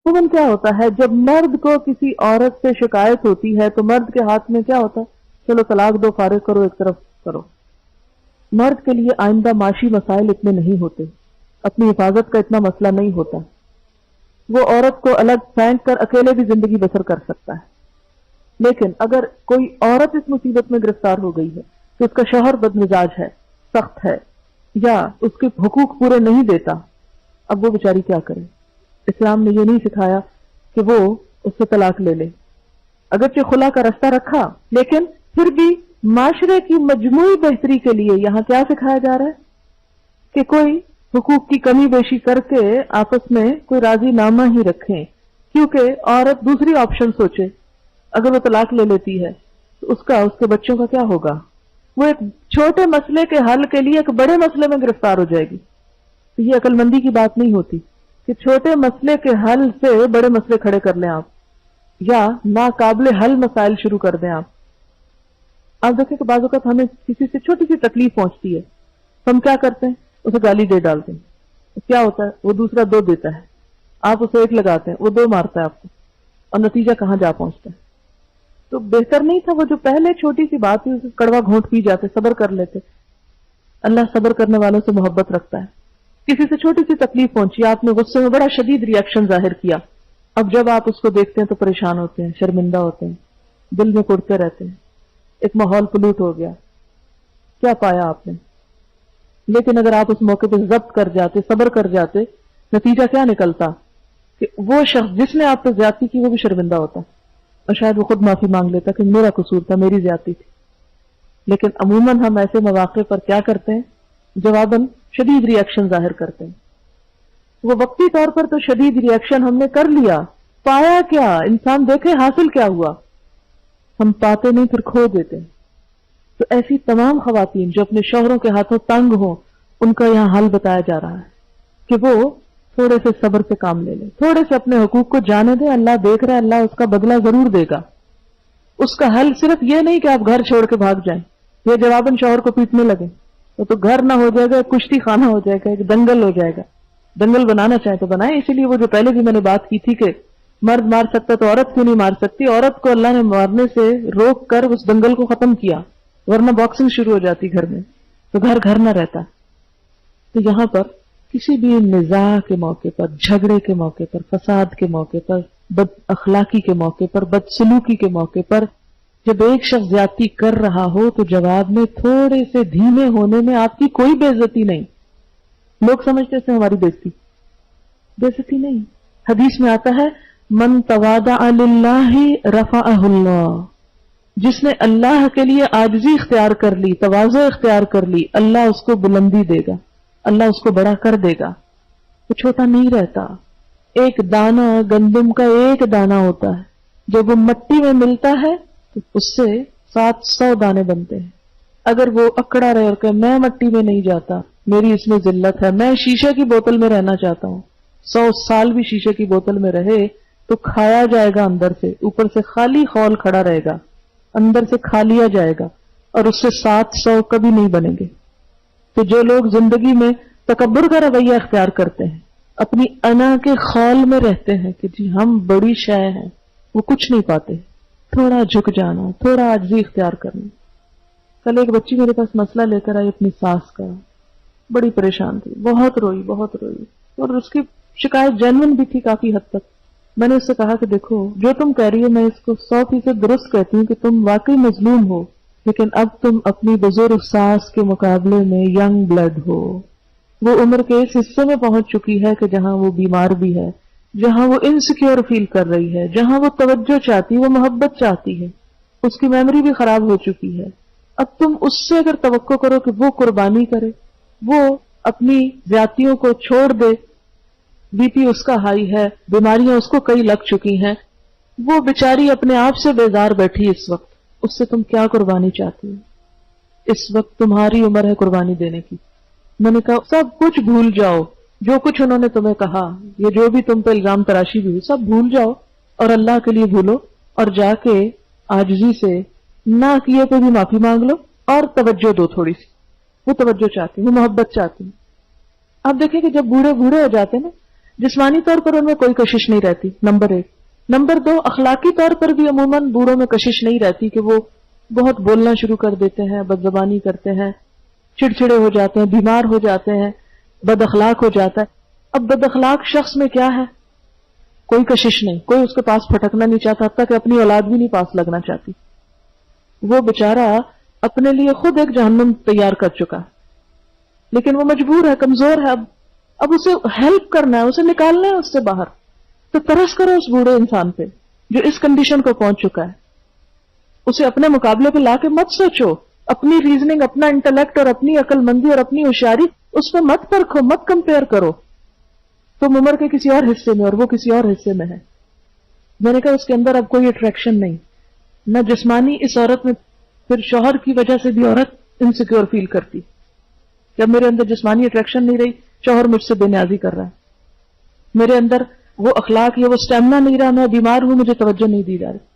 عموماً کیا ہوتا ہے جب مرد کو کسی عورت سے شکایت ہوتی ہے تو مرد کے ہاتھ میں کیا ہوتا ہے؟ چلو طلاق دو، فارغ کرو، ایک طرف کرو. مرد کے لیے آئندہ معاشی مسائل اتنے نہیں ہوتے، اپنی حفاظت کا اتنا مسئلہ نہیں ہوتا. وہ عورت کو الگ پھینک کر اکیلے بھی زندگی بسر کر سکتا ہے. لیکن اگر کوئی عورت اس مصیبت میں گرفتار ہو گئی ہے کہ اس کا شوہر بد مزاج ہے، سخت ہے، یا اس کے حقوق پورے نہیں دیتا، اب وہ بیچاری کیا کرے؟ اسلام نے یہ نہیں سکھایا کہ وہ اس سے طلاق لے لے. اگرچہ خلا کا رستہ رکھا، لیکن پھر بھی معاشرے کی مجموعی بہتری کے لیے یہاں کیا سکھایا جا رہا ہے کہ کوئی حقوق کی کمی بیشی کر کے آپس میں کوئی راضی نامہ ہی رکھیں، کیونکہ عورت دوسری آپشن سوچے. اگر وہ طلاق لے لیتی ہے تو اس کے بچوں کا کیا ہوگا؟ وہ ایک چھوٹے مسئلے کے حل کے لیے ایک بڑے مسئلے میں گرفتار ہو جائے گی. تو یہ عقل مندی کی بات نہیں ہوتی کہ چھوٹے مسئلے کے حل سے بڑے مسئلے کھڑے کر لیں آپ، یا ناقابل حل مسائل شروع کر دیں آپ. آپ دیکھیں کہ بعض اوقات ہمیں کسی سے چھوٹی سی تکلیف پہنچتی ہے، ہم کیا کرتے ہیں؟ اسے گالی دے ڈالتے ہیں. کیا ہوتا ہے؟ وہ دوسرا 2 دیتا ہے، آپ اسے 1 لگاتے ہیں، وہ 2 مارتا ہے آپ کو، اور نتیجہ کہاں جا پہنچتا ہے. تو بہتر نہیں تھا وہ جو پہلے چھوٹی سی بات تھی اسے کڑوا گھونٹ پی جاتے، صبر کر لیتے. اللہ صبر کرنے والوں سے محبت رکھتا ہے. کسی سے چھوٹی سی تکلیف پہنچی، آپ نے غصے میں بڑا شدید ری ایکشن ظاہر کیا، اب جب آپ اس کو دیکھتے ہیں تو پریشان ہوتے ہیں، شرمندہ ہوتے ہیں، دل میں کڑتے رہتے ہیں، ایک ماحول پلوٹ ہو گیا. کیا پایا آپ نے؟ لیکن اگر آپ اس موقع پہ ضبط کر جاتے، صبر کر جاتے، نتیجہ کیا نکلتا کہ وہ شخص جس نے آپ پہ زیادتی کی وہ بھی شرمندہ ہوتا، اور شاید وہ خود معافی مانگ لیتا کہ میرا قصور تھا، میری زیادتی تھی. لیکن عموماً ہم ایسے مواقع پر کیا کرتے ہیں؟ جواباً شدید ری ایکشن ظاہر کرتے ہیں. وہ وقتی طور پر تو شدید ری ایکشن ہم نے کر لیا، پایا کیا؟ انسان دیکھے حاصل کیا ہوا؟ ہم پاتے نہیں، پھر کھو دیتے ہیں. تو ایسی تمام خواتین جو اپنے شوہروں کے ہاتھوں تنگ ہوں، ان کا یہاں حل بتایا جا رہا ہے کہ وہ تھوڑے سے صبر سے کام لے لیں، تھوڑے سے اپنے حقوق کو جانے دیں. اللہ دیکھ رہا ہے، اللہ اس کا بدلہ ضرور دے گا. اس کا حل صرف یہ نہیں کہ آپ گھر چھوڑ کے بھاگ جائیں یا جواباً شوہر کو پیٹنے لگیں. تو گھر نہ ہو جائے گا، ایک کشتی خانہ ہو جائے گا، ایک دنگل ہو جائے گا. دنگل بنانا چاہیں تو بنائیں. اسی لیے وہ جو پہلے بھی میں نے بات کی تھی کہ مرد مار سکتا تو عورت کیوں نہیں مار سکتی؟ عورت کو اللہ نے مارنے سے روک کر اس دنگل کو ختم کیا، ورنہ باکسنگ شروع ہو جاتی گھر میں تو گھر نہ رہتا. تو یہاں پر کسی بھی نزاع کے موقع پر، جھگڑے کے موقع پر، فساد کے موقع پر، بد اخلاقی کے موقع پر، بد سلوکی کے موقع پر جب ایک شخص زیادتی کر رہا ہو تو جواب میں تھوڑے سے دھیمے ہونے میں آپ کی کوئی بے عزتی نہیں. لوگ سمجھتے تھے ہماری بے عزتی نہیں. حدیث میں آتا ہے من تواضع للہ رفعہ اللہ، جس نے اللہ کے لیے عاجزی اختیار کر لی، تواضع اختیار کر لی، اللہ اس کو بلندی دے گا، اللہ اس کو بڑا کر دے گا. وہ چھوٹا نہیں رہتا. ایک دانہ گندم کا ایک دانہ ہوتا ہے، جب وہ مٹی میں ملتا ہے تو اس سے 700 دانے بنتے ہیں. اگر وہ اکڑا رہے اور کہ میں مٹی میں نہیں جاتا، میری اس میں ذلت ہے، میں شیشے کی بوتل میں رہنا چاہتا ہوں، 100 سال بھی شیشے کی بوتل میں رہے تو کھایا جائے گا اندر سے، اوپر سے خالی خول کھڑا رہے گا، اندر سے کھا لیا جائے گا، اور اس سے 700 کبھی نہیں بنیں گے. تو جو لوگ زندگی میں تکبر کا رویہ اختیار کرتے ہیں، اپنی انا کے خول میں رہتے ہیں کہ جی ہم بڑی شے ہیں، وہ کچھ نہیں پاتے. تھوڑا جھک جانا، تھوڑا عاجزی اختیار کرنا. کل ایک بچی میرے پاس مسئلہ لے کر آئی اپنی ساس کا، بڑی پریشان تھی، بہت روئی، اور اس کی شکایت جینوئن بھی تھی کافی حد تک. میں نے اس سے کہا کہ دیکھو جو تم کہہ رہی ہو میں اس کو 100% درست کہتی ہوں کہ تم واقعی مظلوم ہو، لیکن اب تم اپنی بزرگ ساس کے مقابلے میں ینگ بلڈ ہو. وہ عمر کے اس حصے میں پہنچ چکی ہے کہ جہاں وہ بیمار بھی ہے، جہاں وہ انسیکیور فیل کر رہی ہے، جہاں وہ توجہ چاہتی ہے، وہ محبت چاہتی ہے. اس کی میموری بھی خراب ہو چکی ہے. اب تم اس سے اگر توقع کرو کہ وہ قربانی کرے، وہ اپنی زیادتیوں کو چھوڑ دے، بی پی اس کا ہائی ہے، بیماریاں اس کو کئی لگ چکی ہیں، وہ بیچاری اپنے آپ سے بیزار بیٹھی اس وقت، اس سے تم کیا قربانی چاہتی ہو؟ اس وقت تمہاری عمر ہے قربانی دینے کی. میں نے کہا سب کچھ بھول جاؤ، جو کچھ انہوں نے تمہیں کہا، یہ جو بھی تم پہ الزام تراشی بھی ہوئی، سب بھول جاؤ اور اللہ کے لیے بھولو، اور جا کے عاجزی سے نہ کیے پہ بھی معافی مانگ لو اور توجہ دو تھوڑی سی. وہ توجہ چاہتی، وہ محبت چاہتی. آپ دیکھیں کہ جب بوڑھے ہو جاتے ہیں نا جسمانی طور پر ان میں کوئی کشش نہیں رہتی، نمبر 1۔ نمبر 2، اخلاقی طور پر بھی عموماً بوڑھوں میں کشش نہیں رہتی کہ وہ بہت بولنا شروع کر دیتے ہیں، بد زبانی کرتے ہیں، چڑچڑے ہو جاتے ہیں، بیمار ہو جاتے ہیں، بد اخلاق ہو جاتا ہے۔ اب بد اخلاق شخص میں کیا ہے؟ کوئی کشش نہیں، کوئی اس کے پاس پھٹکنا نہیں چاہتا، حتیٰ کہ اپنی اولاد بھی نہیں پاس لگنا چاہتی۔ وہ بیچارہ اپنے لیے خود ایک جہنم تیار کر چکا ہے، لیکن وہ مجبور ہے، کمزور ہے، اب اسے ہیلپ کرنا ہے، اسے نکالنا ہے اس سے باہر۔ تو ترس کرو اس بوڑھے انسان پہ جو اس کنڈیشن کو پہنچ چکا ہے، اسے اپنے مقابلے پہ لا کے مت سوچو، اپنی ریزننگ، اپنا انٹلیکٹ اور اپنی عقل مندی اور اپنی ہوشیاری اس پہ مت پرکھو، مت کمپیئر کرو۔ تم عمر کے کسی اور حصے میں اور وہ کسی اور حصے میں ہے۔ میں نے کہا اس کے اندر اب کوئی اٹریکشن نہیں، نہ جسمانی، اس عورت میں پھر شوہر کی وجہ سے بھی عورت انسیکیور فیل کرتی، جب میرے اندر جسمانی اٹریکشن نہیں رہی، شوہر مجھ سے بے نیازی کر رہا ہے، میرے اندر وہ اخلاق یا وہ سٹیمنا نہیں رہا، میں بیمار ہوں، مجھے توجہ نہیں دی جا رہی۔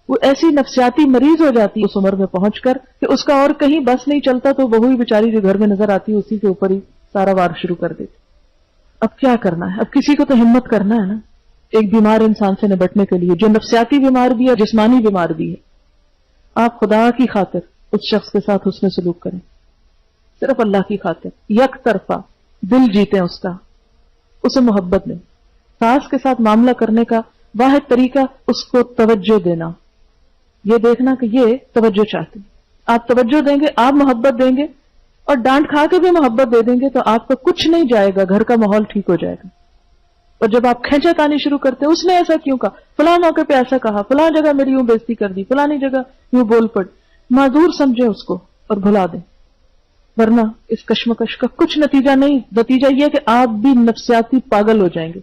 وہ ایسی نفسیاتی مریض ہو جاتی ہے اس عمر میں پہنچ کر کہ اس کا اور کہیں بس نہیں چلتا، تو وہی بیچاری جو گھر میں نظر آتی ہے اسی کے اوپر ہی سارا وار شروع کر دیتی۔ اب کیا کرنا ہے؟ اب کسی کو تو ہمت کرنا ہے نا ایک بیمار انسان سے نبٹنے کے لیے، جو نفسیاتی بیمار بھی ہے، جسمانی بیمار بھی ہے۔ آپ خدا کی خاطر اس شخص کے ساتھ حسن سلوک کریں، صرف اللہ کی خاطر، یک طرفہ دل جیتیں اس کا، اسے محبت دیں۔ ساس کے ساتھ معاملہ کرنے کا واحد طریقہ اس کو توجہ دینا، یہ دیکھنا کہ یہ توجہ چاہتے ہیں، آپ توجہ دیں گے، آپ محبت دیں گے، اور ڈانٹ کھا کے بھی محبت دے دیں گے تو آپ کا کچھ نہیں جائے گا، گھر کا ماحول ٹھیک ہو جائے گا۔ اور جب آپ کھینچا تانی شروع کرتے ہیں، اس نے ایسا کیوں کہا، فلاں موقع پہ ایسا کہا، فلاں جگہ میری یوں بےزتی کر دی، فلانی جگہ یوں بول پڑ، معذور سمجھیں اس کو اور بھلا دیں، ورنہ اس کشمکش کا کچھ نتیجہ نہیں۔ نتیجہ یہ کہ آپ بھی نفسیاتی پاگل ہو جائیں گے۔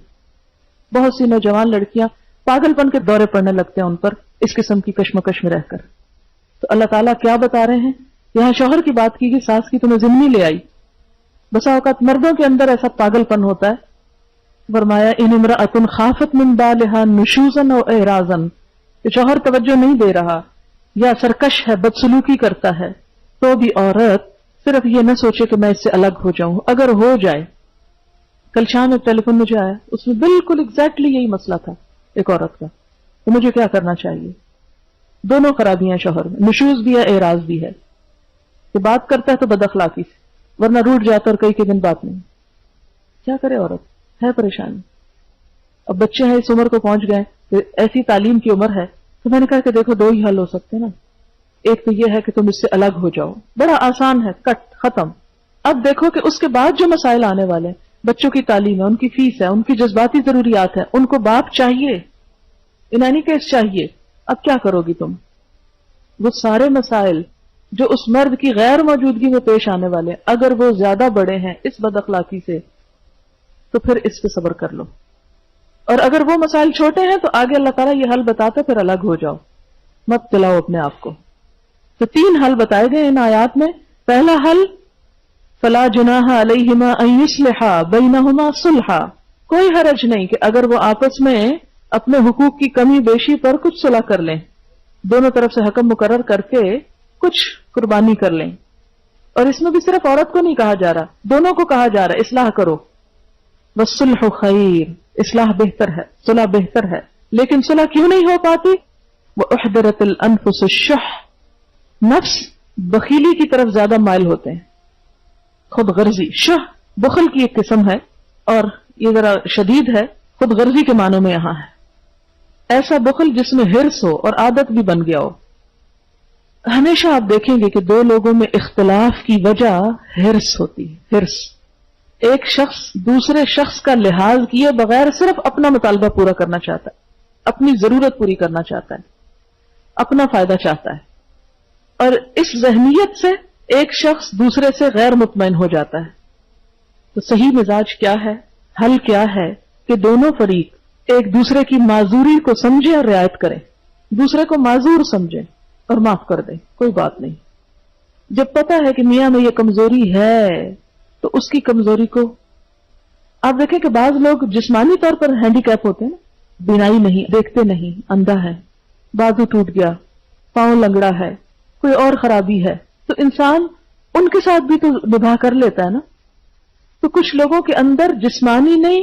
بہت سی نوجوان لڑکیاں پاگل پن کے دورے پڑنے لگتے ہیں ان پر اس قسم کی کشمکش میں رہ کر۔ تو اللہ تعالیٰ کیا بتا رہے ہیں؟ یہاں شوہر کی بات کی گئی، ساس کی تمہیں ضمنی لے آئی۔ بسا اوقات مردوں کے اندر ایسا پاگل پن ہوتا ہے، فرمایا ان امرأۃ خافت من بالها نشوزا او اعراضا، کہ شوہر توجہ نہیں دے رہا یا سرکش ہے، بدسلوکی کرتا ہے، تو بھی عورت صرف یہ نہ سوچے کہ میں اس سے الگ ہو جاؤں، اگر ہو جائے۔ کل شام ایک ٹیلی فون مجھے آیا، اس میں بالکل ایگزیکٹلی یہی مسئلہ تھا ایک عورت کا، تو مجھے کیا کرنا چاہیے؟ دونوں خرابیاں شوہر میں، نشوز بھی ہے، اعراض بھی ہے، کہ بات کرتا ہے تو بد اخلاقی سے، ورنہ روٹ جاتا اور کئی کے دن بات نہیں۔ کیا کرے عورت؟ ہے پریشانی۔ اب بچے ہیں اس عمر کو پہنچ گئے، ایسی تعلیم کی عمر ہے، تو میں نے کہا کہ دیکھو دو ہی حل ہو سکتے ہیں نا، ایک تو یہ ہے کہ تم اس سے الگ ہو جاؤ، بڑا آسان ہے، کٹ ختم۔ اب دیکھو کہ اس کے بعد جو مسائل آنے والے ہیں، بچوں کی تعلیم ہے، ان کی فیس ہے، ان کی جذباتی ضروریات ہیں، ان کو باپ چاہیے، ان اینی کیس چاہیے۔ اب کیا کرو گی تم؟ وہ سارے مسائل جو اس مرد کی غیر موجودگی میں پیش آنے والے، اگر وہ زیادہ بڑے ہیں اس بد اخلاقی سے، تو پھر اس پہ صبر کر لو، اور اگر وہ مسائل چھوٹے ہیں تو آگے اللہ تعالیٰ یہ حل بتاتا، پھر الگ ہو جاؤ، مت دلاؤ اپنے آپ کو۔ تو 3 حل بتائے گئے ان آیات میں۔ پہلا حل، فلا جناح علیہما ان یصلحا بینہما صلحا، کوئی حرج نہیں کہ اگر وہ آپس میں اپنے حقوق کی کمی بیشی پر کچھ صلح کر لیں، دونوں طرف سے حکم مقرر کر کے کچھ قربانی کر لیں۔ اور اس میں بھی صرف عورت کو نہیں کہا جا رہا، دونوں کو کہا جا رہا ہے اصلاح کرو۔ والصلح خیر، اصلاح بہتر ہے، صلح بہتر ہے، لیکن صلح کیوں نہیں ہو پاتی؟ وَأُحْضِرَتِ الْأَنفُسُ الشُّحَّ، نفس بخیلی کی طرف زیادہ مائل ہوتے ہیں، خود غرضی۔ شح بخل کی ایک قسم ہے، اور یہ ذرا شدید ہے، خود غرضی کے معنوں میں یہاں ہے، ایسا بخل جس میں ہرس ہو اور عادت بھی بن گیا ہو۔ ہمیشہ آپ دیکھیں گے کہ 2 لوگوں میں اختلاف کی وجہ ہرس ہوتی ہے، ہرس۔ ایک شخص دوسرے شخص کا لحاظ کیے بغیر صرف اپنا مطالبہ پورا کرنا چاہتا ہے، اپنی ضرورت پوری کرنا چاہتا ہے، اپنا فائدہ چاہتا ہے، اور اس ذہنیت سے ایک شخص دوسرے سے غیر مطمئن ہو جاتا ہے۔ تو صحیح مزاج کیا ہے؟ حل کیا ہے؟ کہ دونوں فریق ایک دوسرے کی معذوری کو سمجھیں اور رعایت کریں، دوسرے کو معذور سمجھیں اور معاف کر دیں، کوئی بات نہیں۔ جب پتہ ہے کہ میاں میں یہ کمزوری ہے تو اس کی کمزوری کو، آپ دیکھیں کہ بعض لوگ جسمانی طور پر ہینڈی کیپ ہوتے ہیں، بینائی نہیں، دیکھتے نہیں، اندھا ہے، بازو ٹوٹ گیا، پاؤں لنگڑا ہے، کوئی اور خرابی ہے، تو انسان ان کے ساتھ بھی تو نبھا کر لیتا ہے نا۔ تو کچھ لوگوں کے اندر جسمانی نہیں